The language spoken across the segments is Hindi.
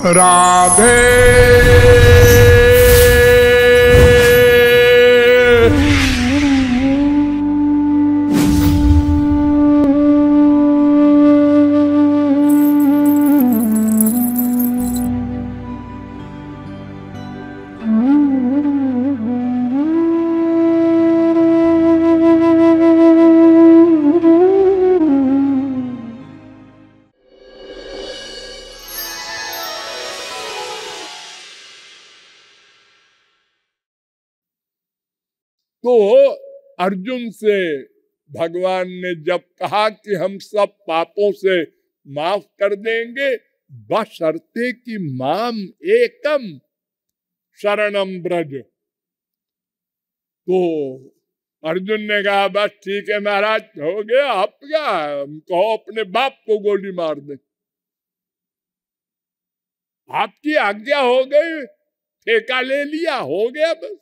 राधे तो अर्जुन से भगवान ने जब कहा कि हम सब पापों से माफ कर देंगे बशर्ते कि माम एकम शरणम ब्रज, तो अर्जुन ने कहा बस ठीक है महाराज, हो गया, आप क्या कहो अपने बाप को गोली मार दे, आपकी आज्ञा हो गई, ठेका ले लिया, हो गया बस।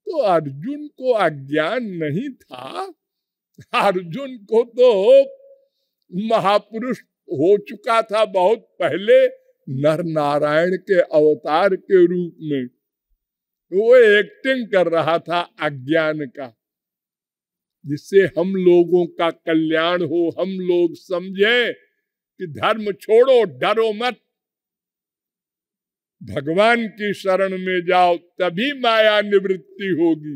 तो अर्जुन को अज्ञान नहीं था, अर्जुन को तो महापुरुष हो चुका था बहुत पहले नर नारायण के अवतार के रूप में, वो एक्टिंग कर रहा था अज्ञान का, जिससे हम लोगों का कल्याण हो, हम लोग समझे कि धर्म छोड़ो, डरो मत, भगवान की शरण में जाओ, तभी माया निवृत्ति होगी,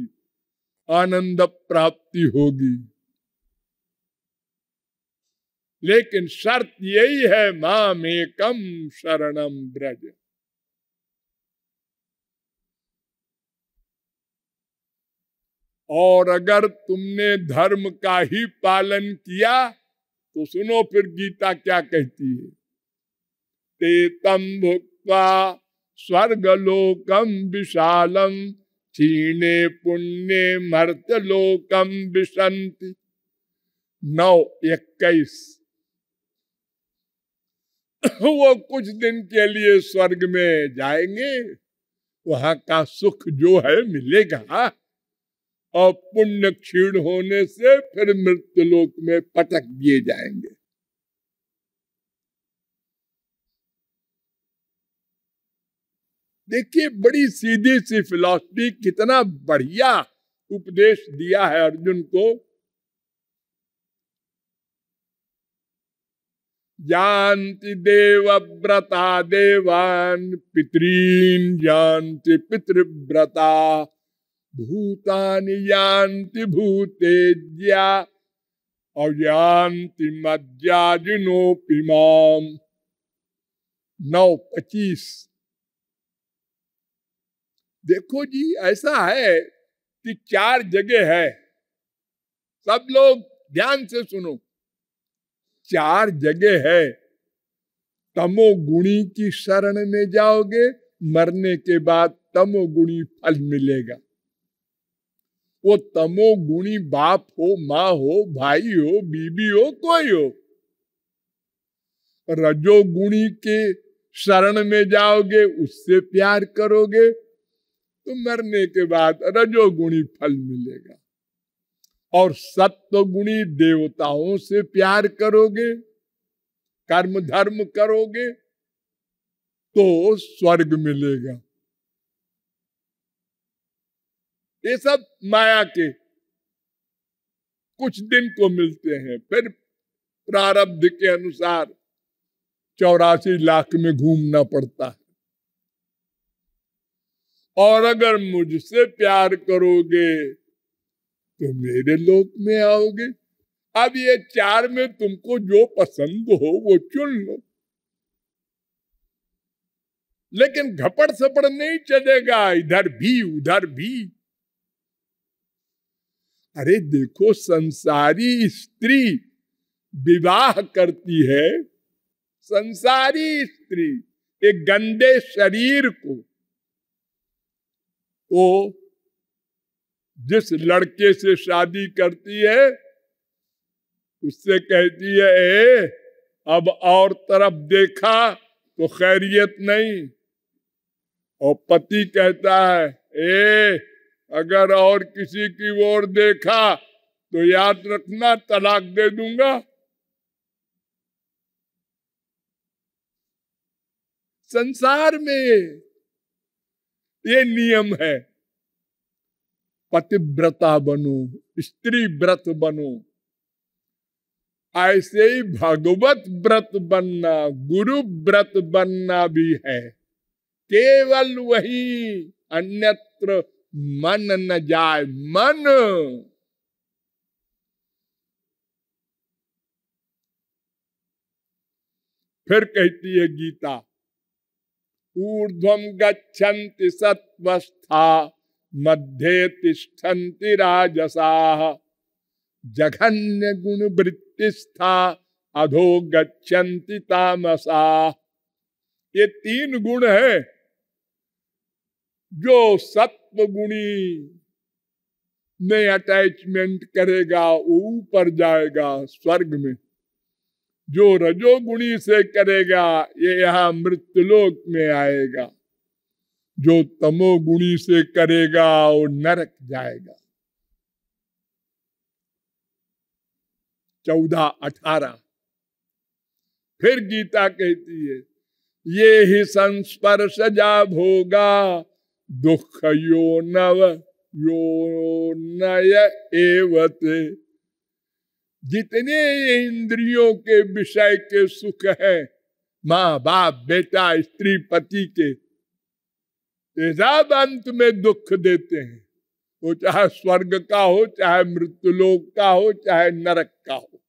आनंद प्राप्ति होगी। लेकिन शर्त यही है मामेकम शरणम ब्रज। और अगर तुमने धर्म का ही पालन किया तो सुनो फिर गीता क्या कहती है, ते तम भुक्त्वा स्वर्गलोकम विशालम क्षीणे पुण्य मर्त्यलोकम विशन्ति। 9:21। वो कुछ दिन के लिए स्वर्ग में जाएंगे, वहां का सुख जो है मिलेगा, और पुण्य क्षीण होने से फिर मृत्युलोक में पटक दिए जाएंगे। देखिए बड़ी सीधी सी फिलॉसफी, कितना बढ़िया उपदेश दिया है अर्जुन को। जानति देवव्रता देवान पितॄन् जानति पितृव्रता भूतानि यान्ति भूतेज्या अयान्ति मज्जाजिनोऽपि माम्। 9:25। देखो जी ऐसा है कि 4 जगह है, सब लोग ध्यान से सुनो, 4 जगह है। तमोगुणी की शरण में जाओगे, मरने के बाद तमोगुणी फल मिलेगा। वो तमोगुणी बाप हो, माँ हो, भाई हो, बीबी हो, कोई हो। रजोगुणी के शरण में जाओगे, उससे प्यार करोगे तो मरने के बाद रजोगुणी फल मिलेगा। और सत्वगुणी देवताओं से प्यार करोगे, कर्म धर्म करोगे तो स्वर्ग मिलेगा। ये सब माया के कुछ दिन को मिलते हैं, फिर प्रारब्ध के अनुसार 84 लाख में घूमना पड़ता है। और अगर मुझसे प्यार करोगे तो मेरे लोक में आओगे। अब ये 4 में तुमको जो पसंद हो वो चुन लो, लेकिन घपड़ सपड़ नहीं चलेगा, इधर भी उधर भी। अरे देखो संसारी स्त्री विवाह करती है, संसारी स्त्री एक गंदे शरीर को, वो जिस लड़के से शादी करती है उससे कहती है ए, अब और तरफ देखा तो खैरियत नहीं, और पति कहता है ए, अगर और किसी की ओर देखा तो याद रखना तलाक दे दूंगा। संसार में ये नियम है, पतिव्रता बनो, स्त्री व्रत बनो। ऐसे ही भगवत व्रत बनना, गुरु व्रत बनना भी है। केवल वही, अन्यत्र मन न जाए। मन फिर कहती है गीता, ऊर्ध्वम गच्छन्ति सत्वस्था मध्ये तिष्ठन्ति राजसाः जघन्य गुण वृत्तिस्था अधो गच्छन्ति तामसाः। ये 3 गुण है। जो सत्व गुणी में अटैचमेंट करेगा वो ऊपर जाएगा स्वर्ग में। जो रजोगुणी से करेगा ये यहाँ मृत्युलोक में आएगा। जो तमोगुणी से करेगा वो नरक जाएगा। 14-18 फिर गीता कहती है, ये ही संस्पर्शजा भोगा दुख यो नय एवते। जितने इंद्रियों के विषय के सुख है, माँ बाप बेटा स्त्री पति के, सब अंत में दुख देते हैं। वो चाहे स्वर्ग का हो, चाहे मृत्युलोक का हो, चाहे नरक का हो।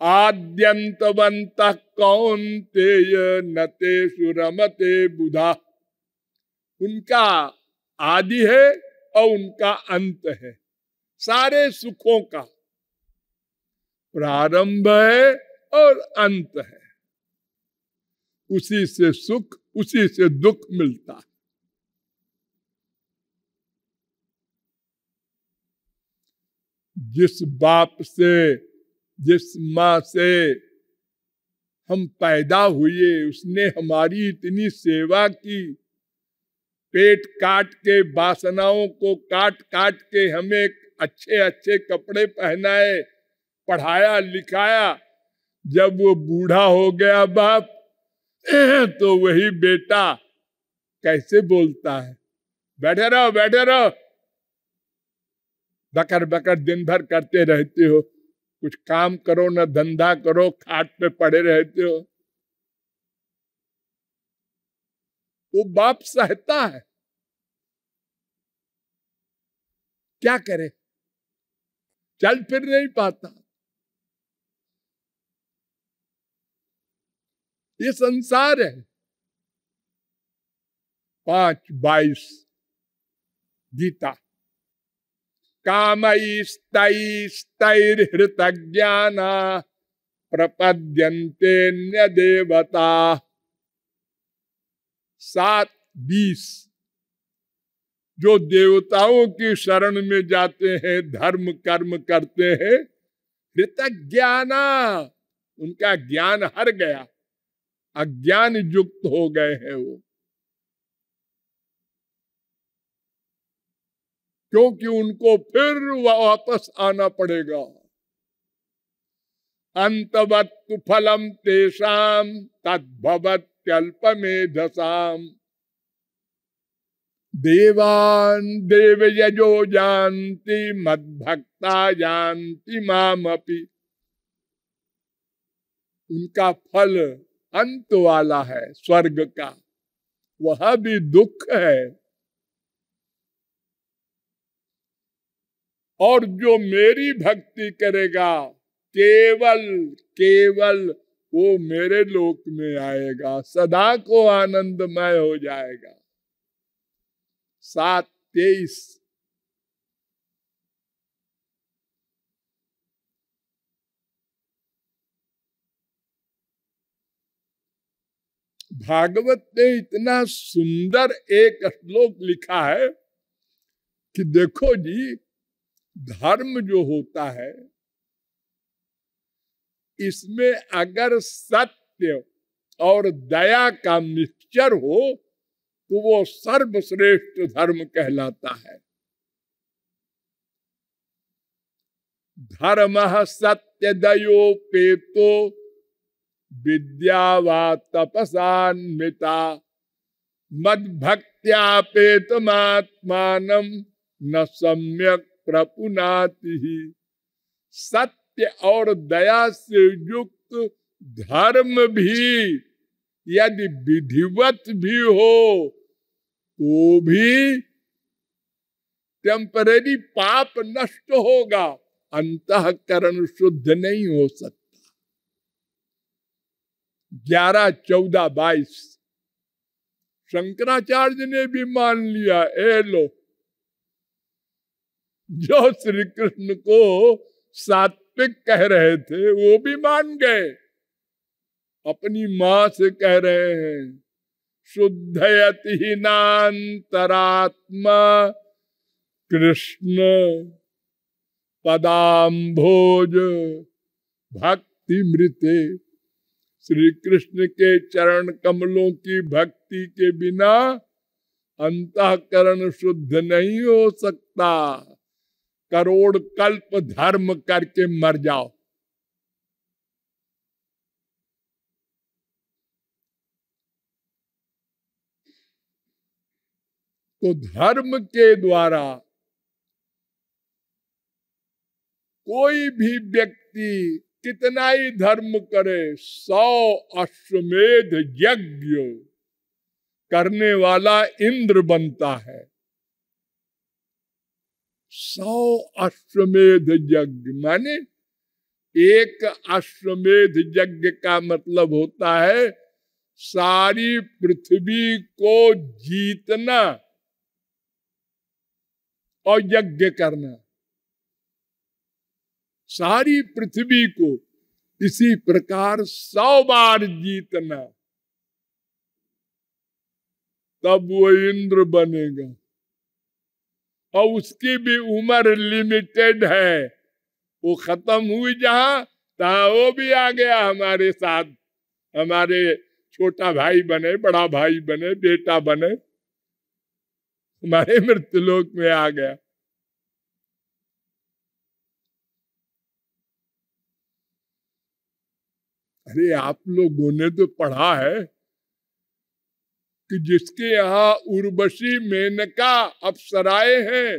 आद्यंतवंत कौन्तेय न तेषु रमते बुधा। उनका आदि है और उनका अंत है। सारे सुखों का प्रारंभ है और अंत है। उसी से सुख, उसी से दुख मिलता है। जिस बाप से, जिस माँ से हम पैदा हुए, उसने हमारी इतनी सेवा की, पेट काट के, वासनाओं को काट काट के हमें अच्छे अच्छे कपड़े पहनाए, पढ़ाया लिखाया। जब वो बूढ़ा हो गया बाप, तो वही बेटा कैसे बोलता है, बैठे रहो बैठे रहो, बकर बकर दिन भर करते रहते हो, कुछ काम करो ना धंधा करो, खाट पे पड़े रहते हो। वो बाप सहता है, क्या करे, चल फिर नहीं पाता। ये संसार है। 5:22 गीता, कामैस्तैस्तैर्हृतज्ञाना प्रपद्यन्ते देवता। 7:20 जो देवताओं की शरण में जाते हैं, धर्म कर्म करते हैं, हृतज्ञाना, उनका ज्ञान हर गया, अज्ञान युक्त हो गए हैं वो, क्योंकि उनको फिर वापस आना पड़ेगा। अंतवत्तु फलम तेषाम तद्भवत्यल्पमेधसाम देवान देवयजो जानति मद्भक्ता जानति मामपि। उनका फल अंत वाला है, स्वर्ग का, वह भी दुख है। और जो मेरी भक्ति करेगा केवल केवल वो मेरे लोक में आएगा, सदा को आनंदमय हो जाएगा। 7:23 भागवत ने इतना सुंदर एक श्लोक लिखा है कि देखो जी, धर्म जो होता है इसमें अगर सत्य और दया का मिक्सचर हो तो वो सर्वश्रेष्ठ धर्म कहलाता है। धर्म सत्य दयोपेतो विद्या वा तपसान्विता मद भक्त्यापेतमात्मानं न सम्यक प्रपुनाति। सत्य और दया से युक्त धर्म भी यदि विधिवत भी हो तो भी टेम्परेरी पाप नष्ट होगा, अंतःकरण शुद्ध नहीं हो सकता। 11, 14, 22 शंकराचार्य ने भी मान लिया। ए लो, जो श्री कृष्ण को सात्विक कह रहे थे वो भी मान गए। अपनी मां से कह रहे हैं शुद्धयति हीनांतरात्मा कृष्ण पदाम्भोज भक्ति मृते। श्री कृष्ण के चरण कमलों की भक्ति के बिना अंतःकरण शुद्ध नहीं हो सकता। करोड़ कल्प धर्म करके मर जाओ, तो धर्म के द्वारा कोई भी व्यक्ति कितना ही धर्म करे, 100 अश्वमेध यज्ञ करने वाला इंद्र बनता है। 100 अश्वमेध यज्ञ माने एक अश्वमेध यज्ञ का मतलब होता है सारी पृथ्वी को जीतना और यज्ञ करना। सारी पृथ्वी को इसी प्रकार 100 बार जीतना, तब वो इंद्र बनेगा। और उसकी भी उम्र लिमिटेड है, वो खत्म हुई जहां तहां वो भी आ गया हमारे साथ। हमारे छोटा भाई बने, बड़ा भाई बने, बेटा बने, हमारे मृत्युलोक में आ गया। अरे आप लोगों ने तो पढ़ा है कि जिसके यहाँ उर्वशी मेनका अप्सराएं हैं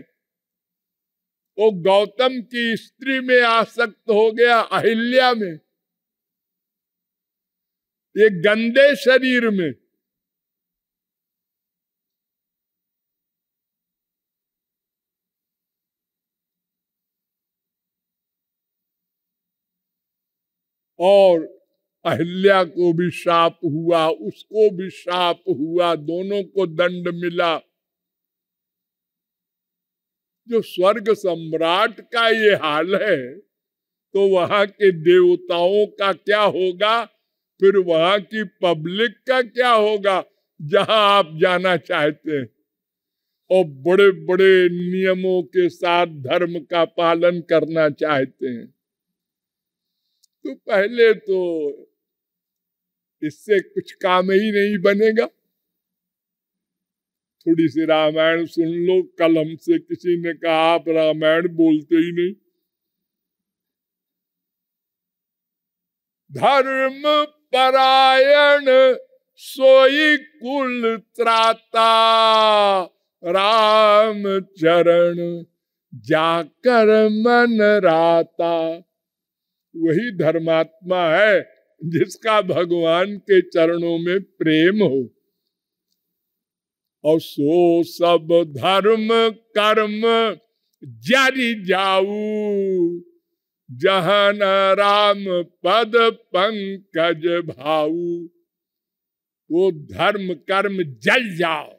वो गौतम की स्त्री में आसक्त हो गया, अहिल्या में, ये गंदे शरीर में। और अहिल्या को भी शाप हुआ, उसको भी शाप हुआ, दोनों को दंड मिला। जो स्वर्ग सम्राट का ये हाल है तो वहां के देवताओं का क्या होगा, फिर वहां की पब्लिक का क्या होगा जहां आप जाना चाहते हैं और बड़े बड़े नियमों के साथ धर्म का पालन करना चाहते हैं। तो पहले तो इससे कुछ काम ही नहीं बनेगा। थोड़ी सी रामायण सुन लो। कल हमसे किसी ने कहा आप रामायण बोलते ही नहीं। धर्म परायण सोई कुल त्राता, राम चरण जाकर मन राता। वही धर्मात्मा है जिसका भगवान के चरणों में प्रेम हो। और सो सब धर्म कर्म जारी जाऊ, जहां न राम पद पंकज भाऊ। वो धर्म कर्म जल जाओ,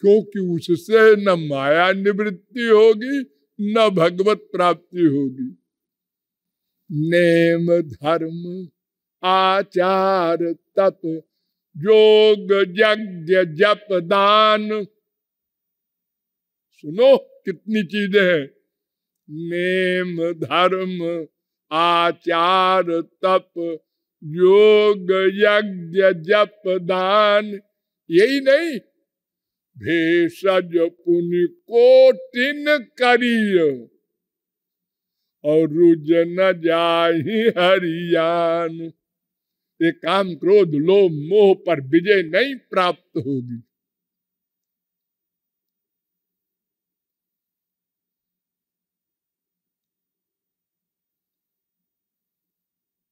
क्योंकि उससे न माया निवृत्ति होगी न भगवत प्राप्ति होगी। नेम धर्म आचार तप योग यज्ञ जप दान। सुनो कितनी चीजें हैं। नेम धर्म आचार तप योग यज्ञ जप दान, यही नहीं भेषज पुण्य कोटिन करिय, और रुज न जाहि हरियान। ये काम क्रोध लोभ मोह पर विजय नहीं प्राप्त होगी।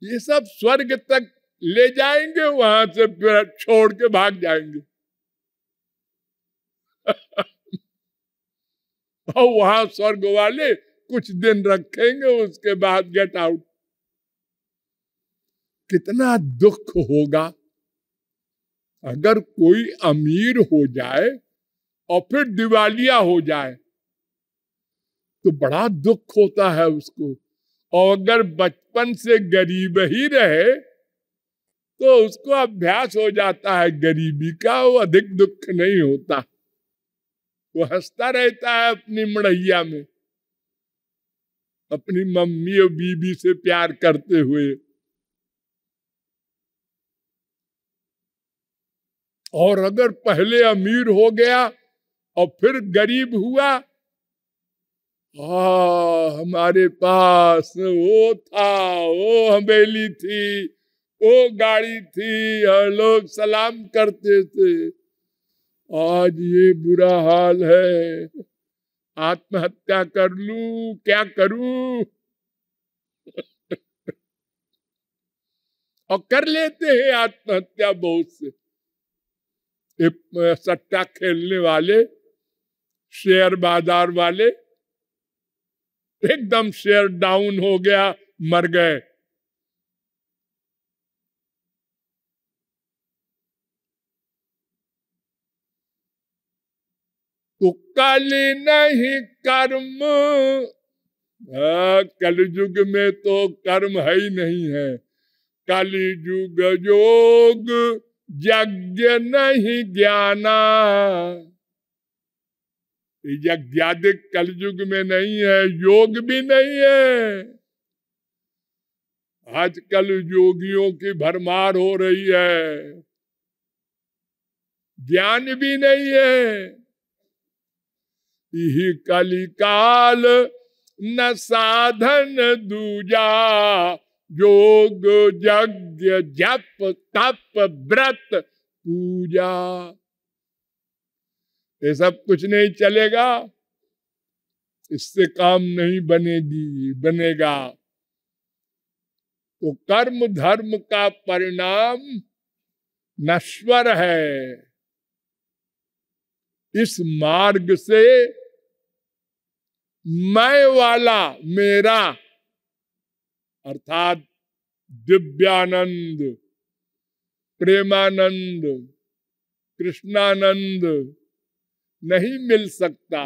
ये सब स्वर्ग तक ले जाएंगे, वहां से फिर छोड़ के भाग जाएंगे। और वहां स्वर्ग वाले कुछ दिन रखेंगे, उसके बाद गेट आउट। कितना दुख होगा अगर कोई अमीर हो जाए और फिर दिवालिया हो जाए, तो बड़ा दुख होता है उसको। और अगर बचपन से गरीब ही रहे तो उसको अभ्यास हो जाता है गरीबी का, वो अधिक दुख नहीं होता। वो हंसता रहता है अपनी मड़ैया में, अपनी मम्मी और बीबी से प्यार करते हुए। और अगर पहले अमीर हो गया और फिर गरीब हुआ, हमारे पास वो था, वो हवेली थी, वो गाड़ी थी और लोग सलाम करते थे, आज ये बुरा हाल है, आत्महत्या कर लूं, क्या करूं? और कर लेते हैं आत्महत्या बहुत से। सट्टा खेलने वाले, शेयर बाजार वाले, एकदम शेयर डाउन हो गया, मर गए। तो कल नहीं कर्म, कलयुग में तो कर्म है ही नहीं है। कलयुग योग यज्ञ नहीं ज्ञाना। यज्ञादिक कलयुग में नहीं है, योग भी नहीं है। आजकल योगियों की भरमार हो रही है, ज्ञान भी नहीं है। यही कलिकाल न साधन दूजा, योग यज्ञ जप तप व्रत पूजा। ये सब कुछ नहीं चलेगा, इससे काम नहीं बनेगा। तो कर्म धर्म का परिणाम नश्वर है। इस मार्ग से मैं वाला, मेरा अर्थात दिव्यानंद, प्रेमानंद, कृष्णानंद नहीं मिल सकता।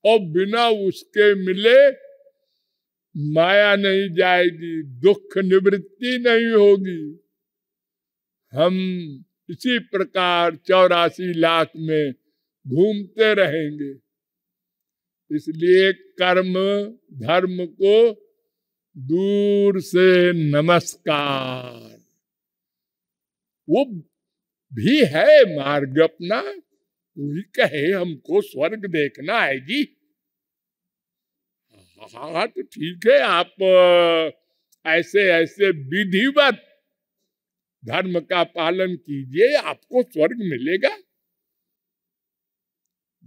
और बिना उसके मिले माया नहीं जाएगी, दुख निवृत्ति नहीं होगी। हम इसी प्रकार 84 लाख में घूमते रहेंगे। इसलिए कर्म धर्म को दूर से नमस्कार। वो भी है मार्ग अपना, कोई कहे हमको स्वर्ग देखना है जी, हाँ तो ठीक है, आप ऐसे ऐसे विधिवत धर्म का पालन कीजिए, आपको स्वर्ग मिलेगा।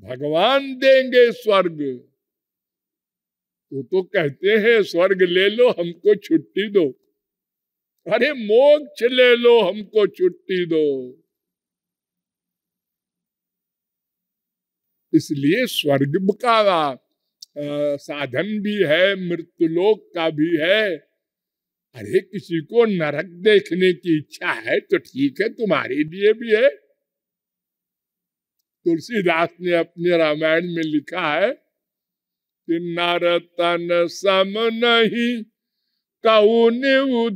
भगवान देंगे स्वर्ग। वो तो कहते हैं स्वर्ग ले लो, हमको छुट्टी दो। अरे मोक्ष ले लो, हमको छुट्टी दो। इसलिए स्वर्ग का साधन भी है, मृत्युलोक का भी है। अरे किसी को नरक देखने की इच्छा है तो ठीक है, तुम्हारे लिए भी है। तुलसीदास ने अपने रामायण में लिखा है कि नर तन सम नहीं कौन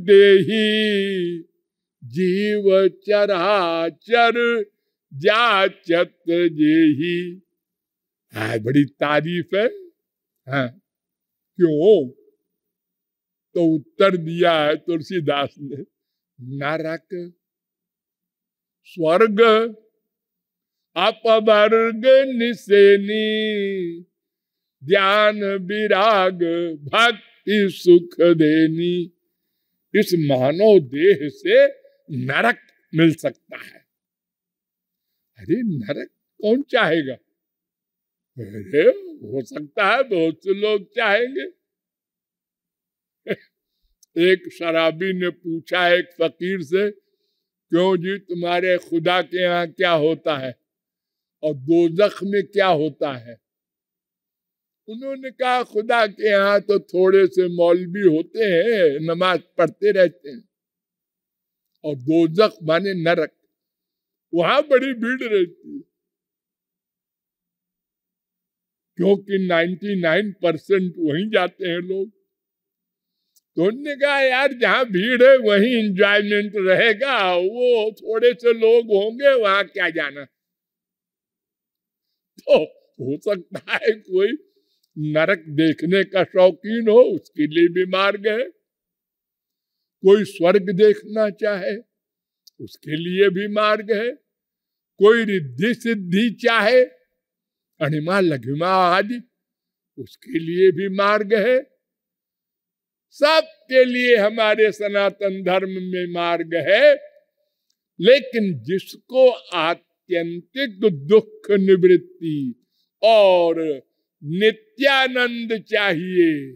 देही, जीव चराचर जाचत जेही। बड़ी तारीफ है। हाँ, क्यों? तो उत्तर दिया है तुलसीदास ने, नरक स्वर्ग अपवर्ग निसेनी, ज्ञान विराग भक्ति अति सुख देनी। इस मानव देह से नरक मिल सकता है। अरे नरक कौन चाहेगा? अरे हो सकता है बहुत से लोग चाहेंगे। एक शराबी ने पूछा एक फकीर से, क्यों जी तुम्हारे खुदा के यहाँ क्या होता है और दोजख में क्या होता है? उन्होंने कहा खुदा के यहाँ तो थोड़े से मौलवी होते हैं, नमाज पढ़ते रहते हैं, और दोजख माने नरक, वहां बड़ी भीड़ रहती है, क्योंकि 99% वहीं जाते हैं लोग। तो उन्होंने कहा यार जहां भीड़ है वहीं एंजॉयमेंट रहेगा, वो थोड़े से लोग होंगे वहां क्या जाना। तो हो सकता है कोई नरक देखने का शौकीन हो, उसके लिए भी मार्ग है। कोई स्वर्ग देखना चाहे उसके लिए भी मार्ग है। कोई रिद्धि सिद्धि चाहे, अणिमा लघिमा आदि, उसके लिए भी मार्ग है। सबके लिए हमारे सनातन धर्म में मार्ग है। लेकिन जिसको आत्यंतिक दुख निवृत्ति और नित्यानंद चाहिए,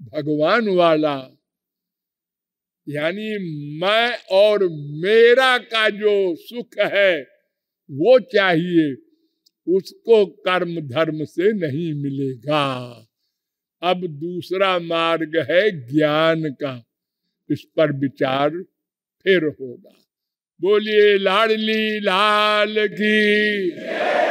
भगवान वाला, यानी मैं और मेरा का जो सुख है वो चाहिए, उसको कर्म धर्म से नहीं मिलेगा। अब दूसरा मार्ग है ज्ञान का, इस पर विचार फिर होगा। बोलिए लाडली लाल की।